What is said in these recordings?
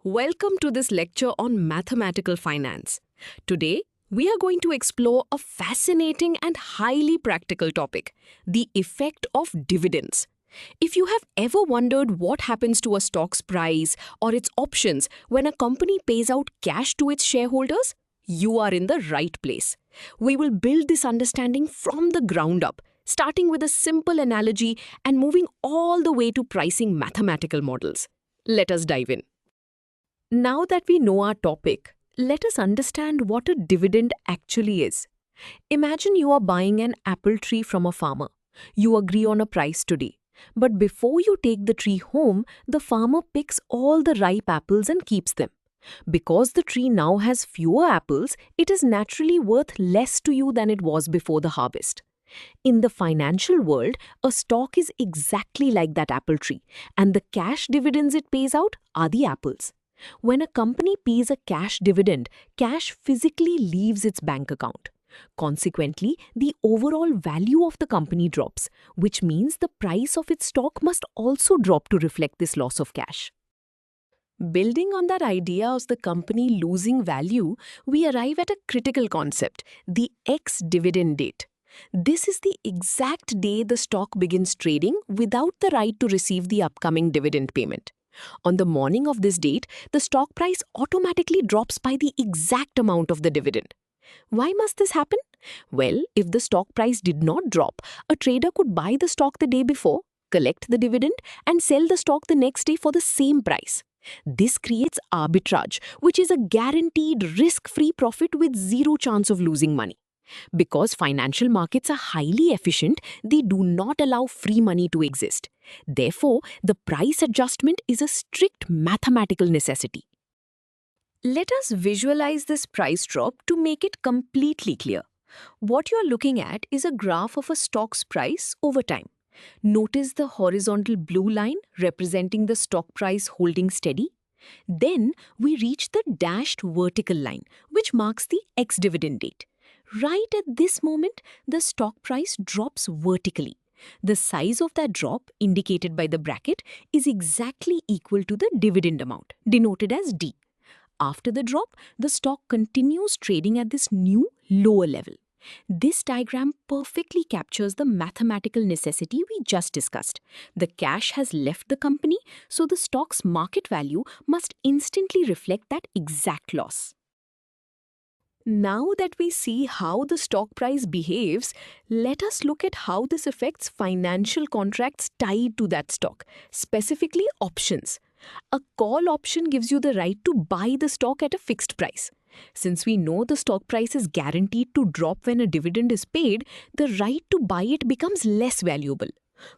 Welcome to this lecture on mathematical finance. Today, we are going to explore a fascinating and highly practical topic, the effect of dividends. If you have ever wondered what happens to a stock's price or its options when a company pays out cash to its shareholders, you are in the right place. We will build this understanding from the ground up, starting with a simple analogy and moving all the way to pricing mathematical models. Let us dive in. Now that we know our topic, let us understand what a dividend actually is. Imagine you are buying an apple tree from a farmer. You agree on a price today. But before you take the tree home, the farmer picks all the ripe apples and keeps them. Because the tree now has fewer apples, it is naturally worth less to you than it was before the harvest. In the financial world, a stock is exactly like that apple tree, and the cash dividends it pays out are the apples. When a company pays a cash dividend, cash physically leaves its bank account. Consequently, the overall value of the company drops, which means the price of its stock must also drop to reflect this loss of cash. Building on that idea of the company losing value, we arrive at a critical concept, the ex-dividend date. This is the exact day the stock begins trading without the right to receive the upcoming dividend payment. On the morning of this date, the stock price automatically drops by the exact amount of the dividend. Why must this happen? Well, if the stock price did not drop, a trader could buy the stock the day before, collect the dividend, and sell the stock the next day for the same price. This creates arbitrage, which is a guaranteed risk-free profit with zero chance of losing money. Because financial markets are highly efficient, they do not allow free money to exist. Therefore, the price adjustment is a strict mathematical necessity. Let us visualize this price drop to make it completely clear. What you are looking at is a graph of a stock's price over time. Notice the horizontal blue line representing the stock price holding steady. Then we reach the dashed vertical line, which marks the ex-dividend date. Right at this moment, the stock price drops vertically. The size of that drop, indicated by the bracket, is exactly equal to the dividend amount, denoted as D. After the drop, the stock continues trading at this new lower level. This diagram perfectly captures the mathematical necessity we just discussed. The cash has left the company, so the stock's market value must instantly reflect that exact loss. Now that we see how the stock price behaves, let us look at how this affects financial contracts tied to that stock, specifically options. A call option gives you the right to buy the stock at a fixed price. Since we know the stock price is guaranteed to drop when a dividend is paid, the right to buy it becomes less valuable.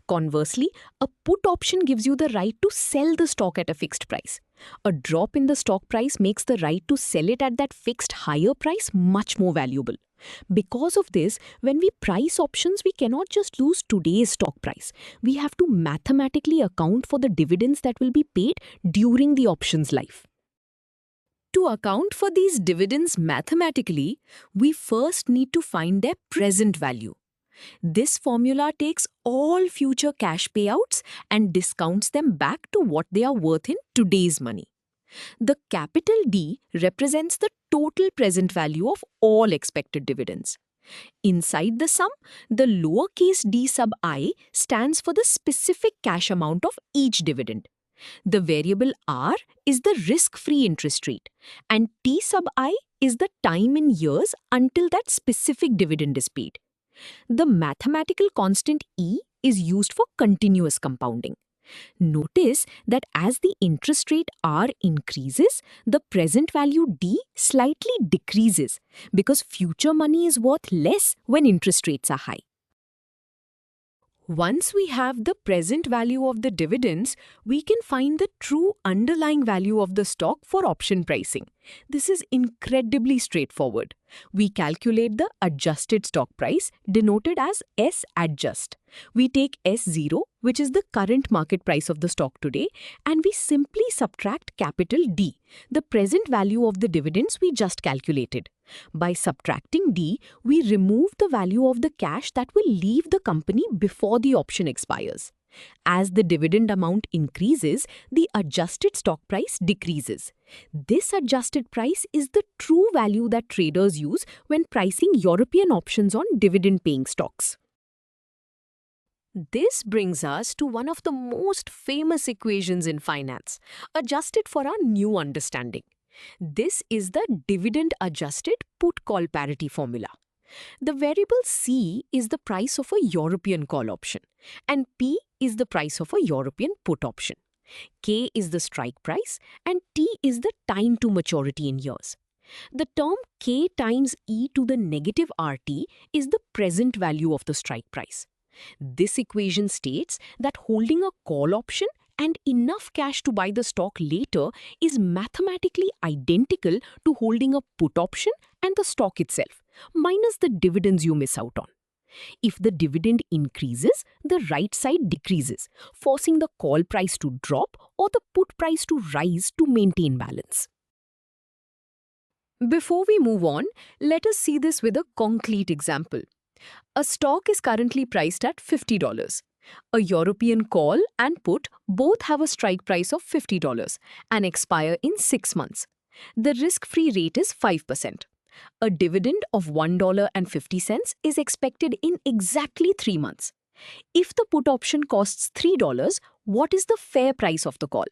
Conversely, a put option gives you the right to sell the stock at a fixed price. A drop in the stock price makes the right to sell it at that fixed higher price much more valuable. Because of this, when we price options, we cannot just lose today's stock price. We have to mathematically account for the dividends that will be paid during the option's life. To account for these dividends mathematically, we first need to find their present value. This formula takes all future cash payouts and discounts them back to what they are worth in today's money. The capital D represents the total present value of all expected dividends. Inside the sum, the lowercase d sub I stands for the specific cash amount of each dividend. The variable R is the risk-free interest rate, and T sub I is the time in years until that specific dividend is paid. The mathematical constant E is used for continuous compounding. Notice that as the interest rate R increases, the present value D slightly decreases because future money is worth less when interest rates are high. Once we have the present value of the dividends, we can find the true underlying value of the stock for option pricing. This is incredibly straightforward. We calculate the adjusted stock price, denoted as S adjust. We take S0, which is the current market price of the stock today, and we simply subtract capital D, the present value of the dividends we just calculated. By subtracting D, we remove the value of the cash that will leave the company before the option expires. As the dividend amount increases, the adjusted stock price decreases. This adjusted price is the true value that traders use when pricing European options on dividend-paying stocks. This brings us to one of the most famous equations in finance, adjusted for our new understanding. This is the dividend-adjusted put-call parity formula. The variable C is the price of a European call option, and P is the price of a European put option. K is the strike price, and T is the time to maturity in years. The term K times e to the negative RT is the present value of the strike price. This equation states that holding a call option and enough cash to buy the stock later is mathematically identical to holding a put option and the stock itself, minus the dividends you miss out on. If the dividend increases, the right side decreases, forcing the call price to drop or the put price to rise to maintain balance. Before we move on, let us see this with a concrete example. A stock is currently priced at $50. A European call and put both have a strike price of $50 and expire in 6 months. The risk-free rate is 5%. A dividend of $1.50 is expected in exactly 3 months. If the put option costs $3, what is the fair price of the call?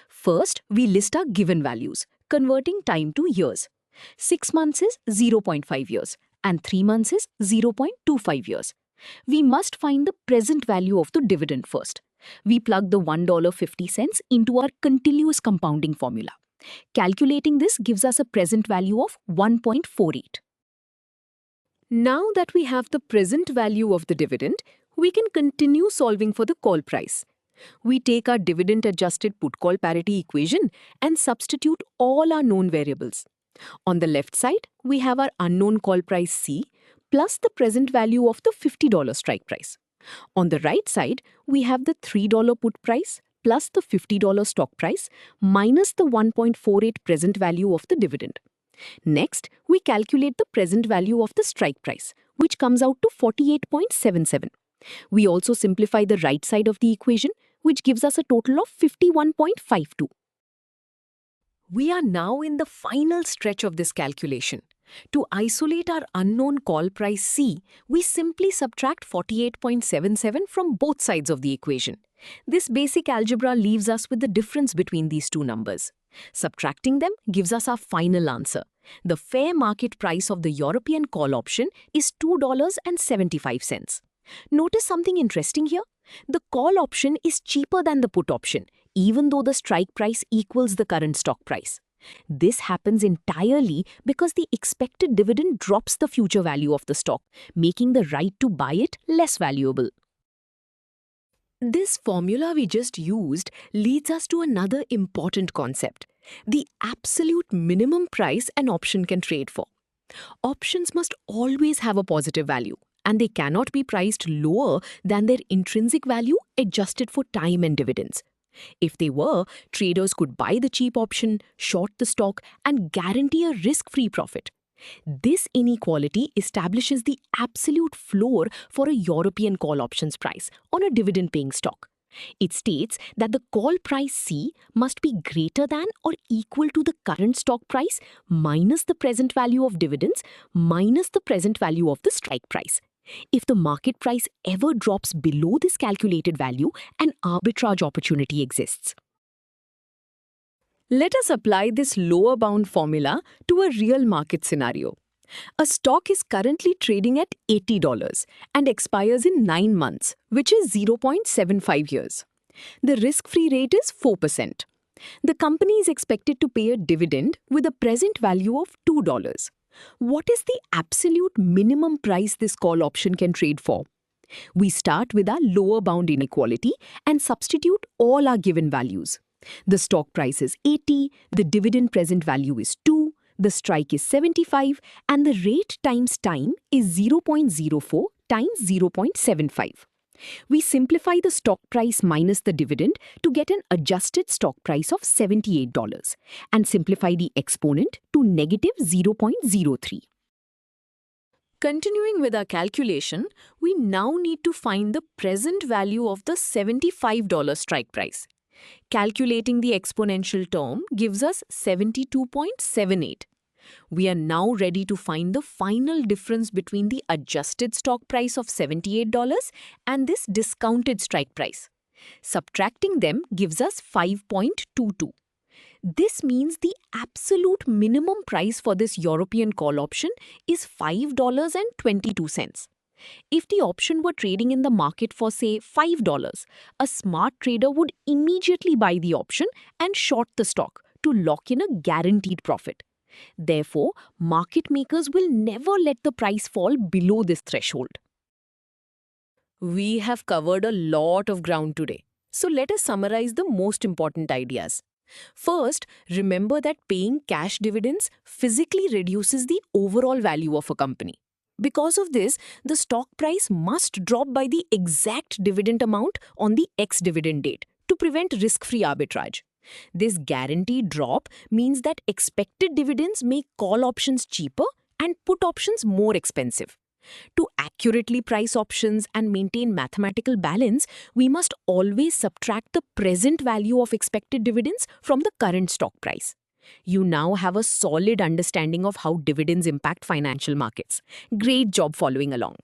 First, we list our given values, converting time to years. 6 months is 0.5 years and 3 months is 0.25 years. We must find the present value of the dividend first. We plug the $1.50 into our continuous compounding formula. Calculating this gives us a present value of 1.48. Now that we have the present value of the dividend, we can continue solving for the call price. We take our dividend-adjusted put-call parity equation and substitute all our known variables. On the left side, we have our unknown call price C plus the present value of the $50 strike price. On the right side, we have the $3 put price plus the $50 stock price minus the 1.48 present value of the dividend. Next, we calculate the present value of the strike price, which comes out to 48.77. We also simplify the right side of the equation, which gives us a total of 51.52. We are now in the final stretch of this calculation. To isolate our unknown call price C, we simply subtract 48.77 from both sides of the equation. This basic algebra leaves us with the difference between these two numbers. Subtracting them gives us our final answer. The fair market price of the European call option is $2.75. Notice something interesting here? The call option is cheaper than the put option, even though the strike price equals the current stock price. This happens entirely because the expected dividend drops the future value of the stock, making the right to buy it less valuable. This formula we just used leads us to another important concept: the absolute minimum price an option can trade for. Options must always have a positive value, and they cannot be priced lower than their intrinsic value adjusted for time and dividends. If they were, traders could buy the cheap option, short the stock, and guarantee a risk-free profit. This inequality establishes the absolute floor for a European call options price on a dividend-paying stock. It states that the call price C must be greater than or equal to the current stock price minus the present value of dividends minus the present value of the strike price. If the market price ever drops below this calculated value, an arbitrage opportunity exists. Let us apply this lower bound formula to a real market scenario. A stock is currently trading at $80 and expires in 9 months, which is 0.75 years. The risk-free rate is 4%. The company is expected to pay a dividend with a present value of $2. What is the absolute minimum price this call option can trade for? We start with our lower bound inequality and substitute all our given values. The stock price is 80, the dividend present value is 2, the strike is 75, and the rate times time is 0.04 times 0.75. We simplify the stock price minus the dividend to get an adjusted stock price of $78 and simplify the exponent to negative 0.03. Continuing with our calculation, we now need to find the present value of the $75 strike price. Calculating the exponential term gives us 72.78. We are now ready to find the final difference between the adjusted stock price of $78 and this discounted strike price. Subtracting them gives us 5.22. This means the absolute minimum price for this European call option is $5.22. If the option were trading in the market for, say, $5, a smart trader would immediately buy the option and short the stock to lock in a guaranteed profit. Therefore, market makers will never let the price fall below this threshold. We have covered a lot of ground today, so let us summarize the most important ideas. First, remember that paying cash dividends physically reduces the overall value of a company. Because of this, the stock price must drop by the exact dividend amount on the ex-dividend date to prevent risk-free arbitrage. This guaranteed drop means that expected dividends make call options cheaper and put options more expensive. To accurately price options and maintain mathematical balance, we must always subtract the present value of expected dividends from the current stock price. You now have a solid understanding of how dividends impact financial markets. Great job following along.